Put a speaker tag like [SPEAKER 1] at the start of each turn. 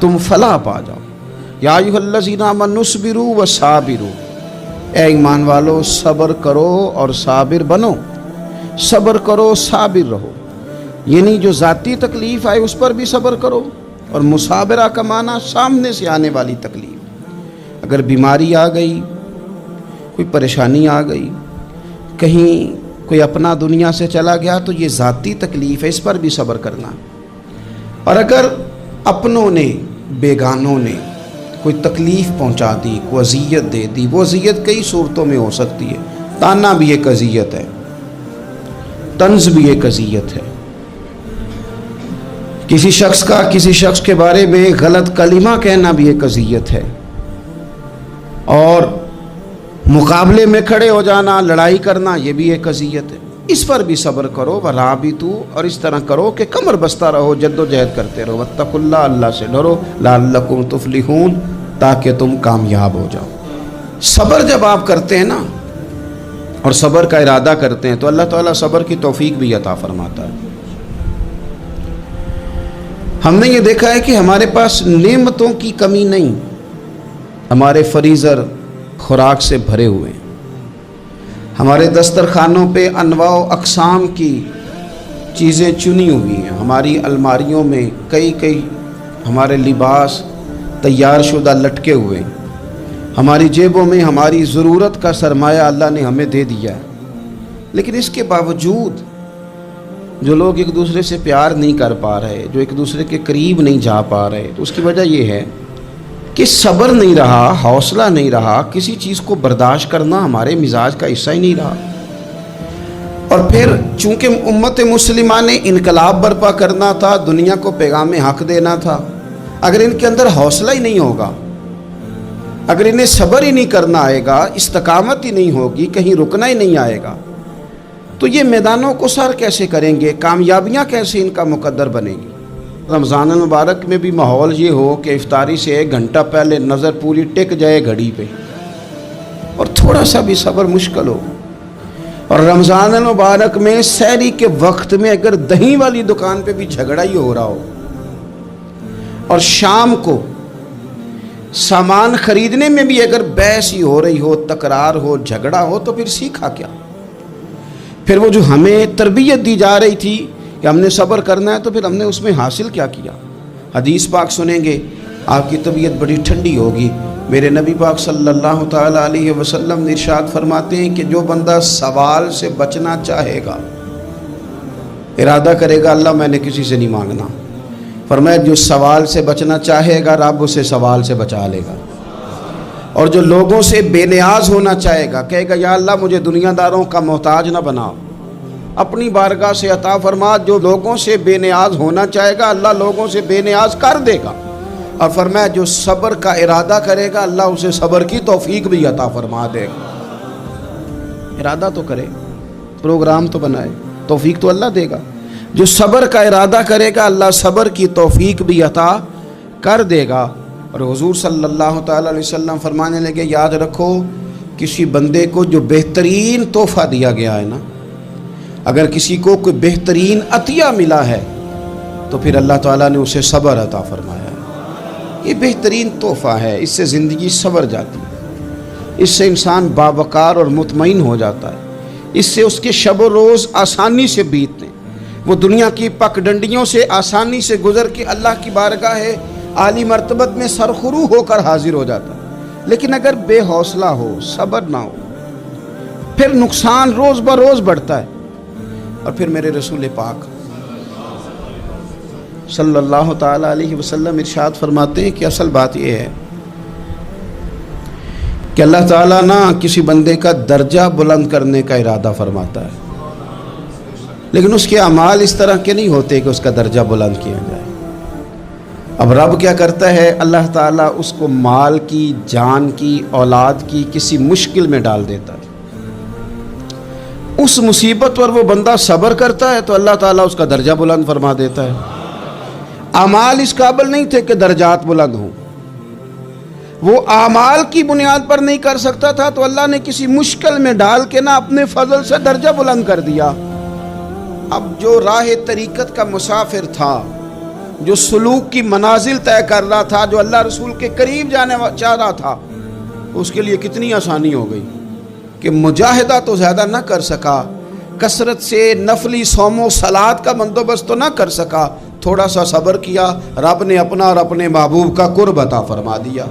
[SPEAKER 1] تم فلاح پا جاؤ۔ یا ایھا الذین آمنوا اصبروا وصابروا، اے ایمان والو صبر کرو اور صابر بنو، صبر کرو صابر رہو، یعنی جو ذاتی تکلیف آئے اس پر بھی صبر کرو، اور مصابرہ کا معنی سامنے سے آنے والی تکلیف، اگر بیماری آ گئی، کوئی پریشانی آ گئی، کہیں کوئی اپنا دنیا سے چلا گیا تو یہ ذاتی تکلیف ہے، اس پر بھی صبر کرنا۔ اور اگر اپنوں نے بیگانوں نے کوئی تکلیف پہنچا دی، کوئی اذیت دے دی، وہ اذیت کئی صورتوں میں ہو سکتی ہے، تانا بھی ایک اذیت ہے، طنز بھی ایک اذیت ہے، کسی شخص کے بارے میں غلط کلمہ کہنا بھی ایک اذیت ہے، اور مقابلے میں کھڑے ہو جانا، لڑائی کرنا، یہ بھی ایک اذیت ہے۔ اس پر بھی صبر کرو، ورابطوا، اور اس طرح کرو کہ کمر بستہ رہو، جد و جہد کرتے رہو، واتقوا اللہ، اللہ سے ڈرو، لعلکم تفلحون، تاکہ تم کامیاب ہو جاؤ۔ صبر جب آپ کرتے ہیں نا اور صبر کا ارادہ کرتے ہیں تو اللہ تعالیٰ صبر کی توفیق بھی عطا فرماتا ہے۔ ہم نے یہ دیکھا ہے کہ ہمارے پاس نعمتوں کی کمی نہیں، ہمارے فریزر خوراک سے بھرے ہوئے ہیں، ہمارے دسترخوانوں پہ انواع و اقسام کی چیزیں چنی ہوئی ہیں، ہماری الماریوں میں کئی ہمارے لباس تیار شدہ لٹکے ہوئے ہیں، ہماری جیبوں میں ہماری ضرورت کا سرمایہ اللہ نے ہمیں دے دیا ہے، لیکن اس کے باوجود جو لوگ ایک دوسرے سے پیار نہیں کر پا رہے، جو ایک دوسرے کے قریب نہیں جا پا رہے، تو اس کی وجہ یہ ہے کہ صبر نہیں رہا، حوصلہ نہیں رہا، کسی چیز کو برداشت کرنا ہمارے مزاج کا حصہ ہی نہیں رہا۔ اور پھر چونکہ امت مسلمہ نے انقلاب برپا کرنا تھا، دنیا کو پیغام حق دینا تھا، اگر ان کے اندر حوصلہ ہی نہیں ہوگا، اگر انہیں صبر ہی نہیں کرنا آئے گا، استقامت ہی نہیں ہوگی، کہیں رکنا ہی نہیں آئے گا، تو یہ میدانوں کو سر کیسے کریں گے، کامیابیاں کیسے ان کا مقدر بنے گی۔ رمضان المبارک میں بھی ماحول یہ ہو کہ افطاری سے 1 گھنٹہ پہلے نظر پوری ٹک جائے گھڑی پہ، اور تھوڑا سا بھی صبر مشکل ہو۔ اور رمضان المبارک میں سحری کے وقت میں اگر دہی والی دکان پہ بھی جھگڑا ہی ہو رہا ہو، اور شام کو سامان خریدنے میں بھی اگر بحث ہی ہو رہی ہو، تکرار ہو، جھگڑا ہو، تو پھر سیکھا کیا؟ پھر وہ جو ہمیں تربیت دی جا رہی تھی کہ ہم نے صبر کرنا ہے، تو پھر ہم نے اس میں حاصل کیا کیا؟ حدیث پاک سنیں گے، آپ کی طبیعت بڑی ٹھنڈی ہوگی۔ میرے نبی پاک صلی اللہ تعالیٰ علیہ وسلم نے ارشاد فرماتے ہیں کہ جو بندہ سوال سے بچنا چاہے گا، ارادہ کرے گا اللہ میں نے کسی سے نہیں مانگنا، فرمایا جو سوال سے بچنا چاہے گا رب اسے سوال سے بچا لے گا، اور جو لوگوں سے بے نیاز ہونا چاہے گا، کہے گا یا اللہ مجھے دنیا داروں کا محتاج نہ بنا، اپنی بارگاہ سے عطا فرما۔ جو لوگوں سے بے نیاز ہونا چاہے گا اللہ لوگوں سے بے نیاز کر دے گا، اور فرمایا جو صبر کا ارادہ کرے گا اللہ اسے صبر کی توفیق بھی عطا فرما دے گا۔ ارادہ تو کرے، پروگرام تو بنائے، توفیق تو اللہ دے گا۔ جو صبر کا ارادہ کرے گا اللہ صبر کی توفیق بھی عطا کر دے گا۔ اور حضور صلی اللہ تعالیٰ علیہ وسلم فرمانے لگے، یاد رکھو کسی بندے کو جو بہترین تحفہ دیا گیا ہے نا، اگر کسی کو کوئی بہترین عطیہ ملا ہے تو پھر اللہ تعالیٰ نے اسے صبر عطا فرمایا ہے۔ یہ بہترین تحفہ ہے، اس سے زندگی سنور جاتی ہے، اس سے انسان باوقار اور مطمئن ہو جاتا ہے، اس سے اس کے شب و روز آسانی سے بیتتے ہیں، وہ دنیا کی پک ڈنڈیوں سے آسانی سے گزر کے اللہ کی بارگاہ عالی مرتبت میں سرخرو ہو کر حاضر ہو جاتا ہے۔ لیکن اگر بے حوصلہ ہو، صبر نہ ہو، پھر نقصان روز بروز بڑھتا ہے۔ اور پھر میرے رسول پاک صلی اللہ تعالیٰ علیہ وسلم ارشاد فرماتے ہیں کہ اصل بات یہ ہے کہ اللہ تعالیٰ نہ کسی بندے کا درجہ بلند کرنے کا ارادہ فرماتا ہے، لیکن اس کے اعمال اس طرح کے نہیں ہوتے کہ اس کا درجہ بلند کیا جائے۔ اب رب کیا کرتا ہے، اللہ تعالیٰ اس کو مال کی، جان کی، اولاد کی کسی مشکل میں ڈال دیتا ہے، اس مصیبت پر وہ بندہ صبر کرتا ہے تو اللہ تعالیٰ اس کا درجہ بلند فرما دیتا ہے۔ اعمال اس قابل نہیں تھے کہ درجات بلند ہوں، وہ اعمال کی بنیاد پر نہیں کر سکتا تھا تو اللہ نے کسی مشکل میں ڈال کے نہ اپنے فضل سے درجہ بلند کر دیا۔ اب جو راہ طریقت کا مسافر تھا جو سلوک کی منازل طے کر رہا تھا، جو اللہ رسول کے قریب جانے چاہ رہا تھا، اس کے لیے کتنی آسانی ہو گئی کہ مجاہدہ تو زیادہ نہ کر سکا، کثرت سے نفلی صوم و صلات کا بندوبست تو نہ کر سکا، تھوڑا سا صبر کیا، رب نے اپنا اور اپنے محبوب کا قرب عطا فرما دیا۔